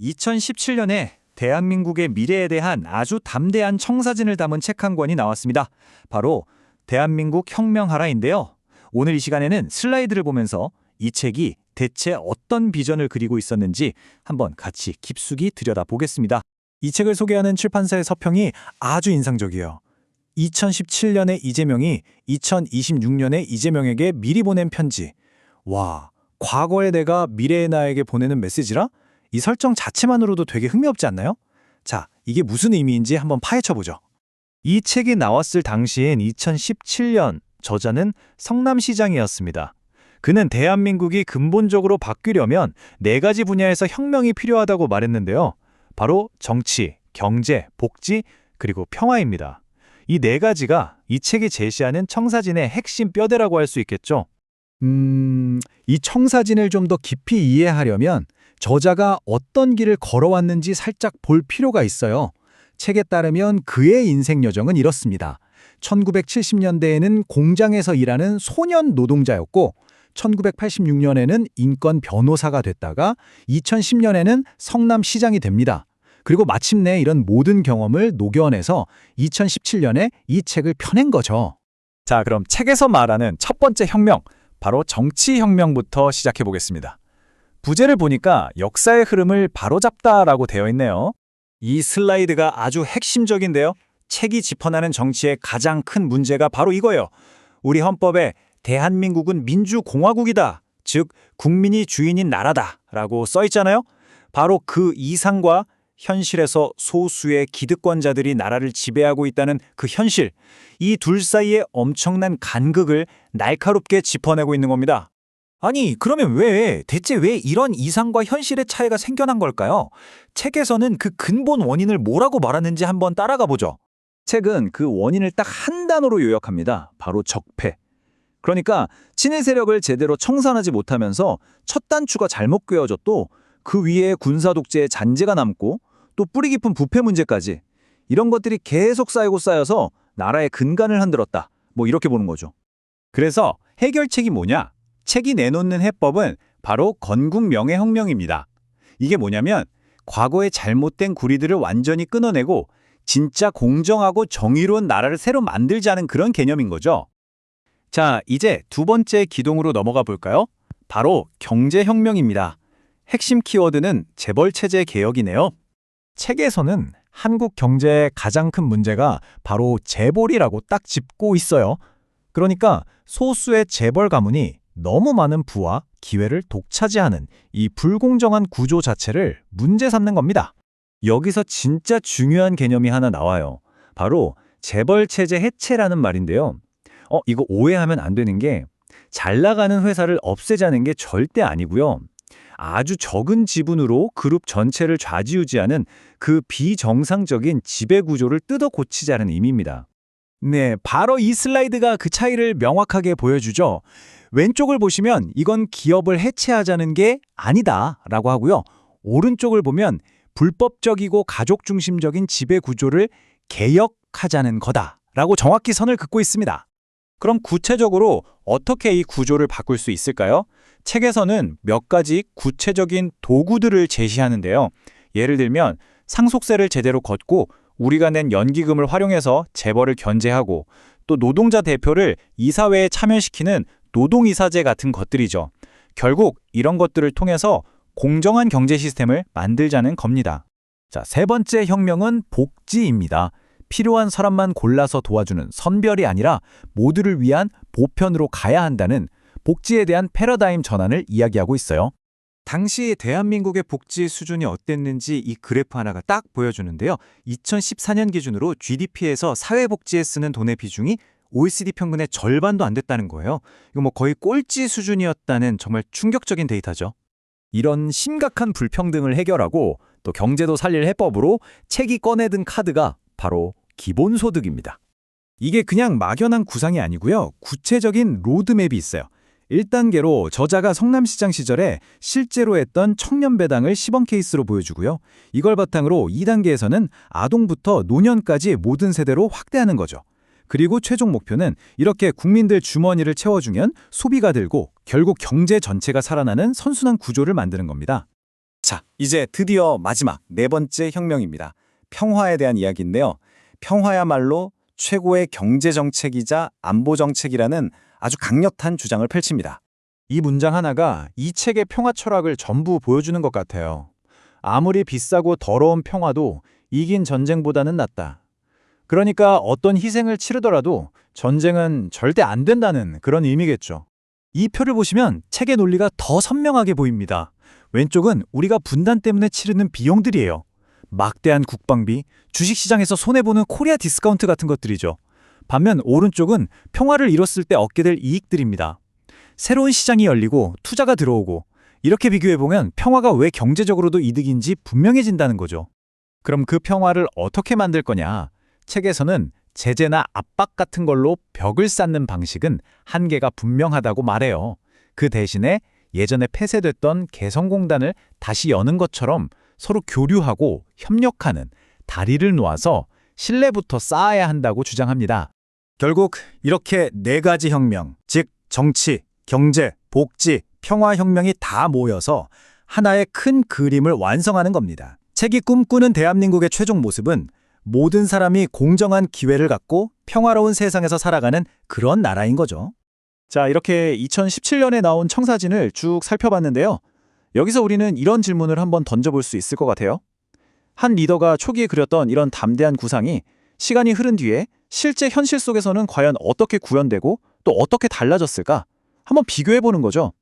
2017년에 대한민국의 미래에 대한 아주 담대한 청사진을 담은 책 한 권이 나왔습니다. 바로 대한민국 혁명하라인데요. 오늘 이 시간에는 슬라이드를 보면서 이 책이 대체 어떤 비전을 그리고 있었는지 한번 같이 깊숙이 들여다보겠습니다. 이 책을 소개하는 출판사의 서평이 아주 인상적이에요. 2017년의 이재명이 2026년의 이재명에게 미리 보낸 편지. 와, 과거의 내가 미래의 나에게 보내는 메시지라? 이 설정 자체만으로도 되게 흥미롭지 않나요? 자, 이게 무슨 의미인지 한번 파헤쳐보죠. 이 책이 나왔을 당시엔 2017년, 저자는 성남시장이었습니다. 그는 대한민국이 근본적으로 바뀌려면 4가지 분야에서 혁명이 필요하다고 말했는데요. 바로 정치, 경제, 복지, 그리고 평화입니다. 이 4가지가 이 책이 제시하는 청사진의 핵심 뼈대라고 할 수 있겠죠. 이 청사진을 좀 더 깊이 이해하려면 저자가 어떤 길을 걸어왔는지 살짝 볼 필요가 있어요. 책에 따르면 그의 인생 여정은 이렇습니다. 1970년대에는 공장에서 일하는 소년 노동자였고 1986년에는 인권 변호사가 됐다가 2010년에는 성남시장이 됩니다. 그리고 마침내 이런 모든 경험을 녹여내서 2017년에 이 책을 펴낸 거죠. 자, 그럼 책에서 말하는 첫 번째 혁명, 바로 정치혁명부터 시작해 보겠습니다. 부제를 보니까 역사의 흐름을 바로잡다라고 되어 있네요. 이 슬라이드가 아주 핵심적인데요. 책이 짚어나는 정치의 가장 큰 문제가 바로 이거예요. 우리 헌법에 대한민국은 민주공화국이다, 즉 국민이 주인인 나라다라고 써 있잖아요. 바로 그 이상과 현실에서 소수의 기득권자들이 나라를 지배하고 있다는 그 현실, 이 둘 사이의 엄청난 간극을 날카롭게 짚어내고 있는 겁니다. 아니, 그러면 대체 왜 이런 이상과 현실의 차이가 생겨난 걸까요? 책에서는 그 근본 원인을 뭐라고 말하는지 한번 따라가 보죠. 책은 그 원인을 딱 한 단어로 요약합니다. 바로 적폐. 그러니까 친일 세력을 제대로 청산하지 못하면서 첫 단추가 잘못 꿰어졌고 그 위에 군사 독재의 잔재가 남고 또 뿌리 깊은 부패 문제까지, 이런 것들이 계속 쌓이고 쌓여서 나라의 근간을 흔들었다. 이렇게 보는 거죠. 그래서 해결책이 뭐냐? 책이 내놓는 해법은 바로 건국 명예혁명입니다. 이게 뭐냐면 과거의 잘못된 구리들을 완전히 끊어내고 진짜 공정하고 정의로운 나라를 새로 만들자는 그런 개념인 거죠. 자, 이제 두 번째 기동으로 넘어가 볼까요? 바로 경제혁명입니다. 핵심 키워드는 재벌체제 개혁이네요. 책에서는 한국 경제의 가장 큰 문제가 바로 재벌이라고 딱 짚고 있어요. 그러니까 소수의 재벌 가문이 너무 많은 부와 기회를 독차지하는 이 불공정한 구조 자체를 문제 삼는 겁니다. 여기서 진짜 중요한 개념이 하나 나와요. 바로 재벌체제 해체라는 말인데요. 이거 오해하면 안 되는 게 잘 나가는 회사를 없애자는 게 절대 아니고요. 아주 적은 지분으로 그룹 전체를 좌지우지하는 그 비정상적인 지배구조를 뜯어 고치자는 의미입니다. 네, 바로 이 슬라이드가 그 차이를 명확하게 보여주죠. 왼쪽을 보시면 이건 기업을 해체하자는 게 아니다라고 하고요. 오른쪽을 보면 불법적이고 가족 중심적인 지배구조를 개혁하자는 거다라고 정확히 선을 긋고 있습니다. 그럼 구체적으로 어떻게 이 구조를 바꿀 수 있을까요? 책에서는 몇 가지 구체적인 도구들을 제시하는데요. 예를 들면 상속세를 제대로 걷고 우리가 낸 연기금을 활용해서 재벌을 견제하고, 또 노동자 대표를 이사회에 참여시키는 노동이사제 같은 것들이죠. 결국 이런 것들을 통해서 공정한 경제 시스템을 만들자는 겁니다. 자, 세 번째 혁명은 복지입니다. 필요한 사람만 골라서 도와주는 선별이 아니라 모두를 위한 보편으로 가야 한다는 복지에 대한 패러다임 전환을 이야기하고 있어요. 당시 대한민국의 복지 수준이 어땠는지 이 그래프 하나가 딱 보여주는데요. 2014년 기준으로 GDP에서 사회복지에 쓰는 돈의 비중이 OECD 평균의 절반도 안 됐다는 거예요. 이거 거의 꼴찌 수준이었다는 정말 충격적인 데이터죠. 이런 심각한 불평등을 해결하고 또 경제도 살릴 해법으로 책이 꺼내든 카드가 바로 기본소득입니다. 이게 그냥 막연한 구상이 아니고요. 구체적인 로드맵이 있어요. 1단계로 저자가 성남시장 시절에 실제로 했던 청년배당을 시범 케이스로 보여주고요. 이걸 바탕으로 2단계에서는 아동부터 노년까지 모든 세대로 확대하는 거죠. 그리고 최종 목표는 이렇게 국민들 주머니를 채워주면 소비가 늘고 결국 경제 전체가 살아나는 선순환 구조를 만드는 겁니다. 자, 이제 드디어 마지막 네 번째 혁명입니다. 평화에 대한 이야기인데요. 평화야말로 최고의 경제정책이자 안보정책이라는 아주 강력한 주장을 펼칩니다. 이 문장 하나가 이 책의 평화 철학을 전부 보여주는 것 같아요. 아무리 비싸고 더러운 평화도 이긴 전쟁보다는 낫다. 그러니까 어떤 희생을 치르더라도 전쟁은 절대 안 된다는 그런 의미겠죠. 이 표를 보시면 책의 논리가 더 선명하게 보입니다. 왼쪽은 우리가 분단 때문에 치르는 비용들이에요. 막대한 국방비, 주식시장에서 손해보는 코리아 디스카운트 같은 것들이죠. 반면 오른쪽은 평화를 이뤘을 때 얻게 될 이익들입니다. 새로운 시장이 열리고 투자가 들어오고 이렇게 비교해보면 평화가 왜 경제적으로도 이득인지 분명해진다는 거죠. 그럼 그 평화를 어떻게 만들 거냐? 책에서는 제재나 압박 같은 걸로 벽을 쌓는 방식은 한계가 분명하다고 말해요. 그 대신에 예전에 폐쇄됐던 개성공단을 다시 여는 것처럼 서로 교류하고 협력하는 다리를 놓아서 신뢰부터 쌓아야 한다고 주장합니다. 결국 이렇게 네 가지 혁명, 즉 정치, 경제, 복지, 평화 혁명이 다 모여서 하나의 큰 그림을 완성하는 겁니다. 책이 꿈꾸는 대한민국의 최종 모습은 모든 사람이 공정한 기회를 갖고 평화로운 세상에서 살아가는 그런 나라인 거죠. 자, 이렇게 2017년에 나온 청사진을 쭉 살펴봤는데요. 여기서 우리는 이런 질문을 한번 던져볼 수 있을 것 같아요. 한 리더가 초기에 그렸던 이런 담대한 구상이 시간이 흐른 뒤에 실제 현실 속에서는 과연 어떻게 구현되고 또 어떻게 달라졌을까? 한번 비교해보는 거죠.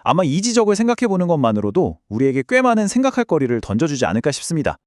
아마 이 지적을 생각해보는 것만으로도 우리에게 꽤 많은 생각할 거리를 던져주지 않을까 싶습니다.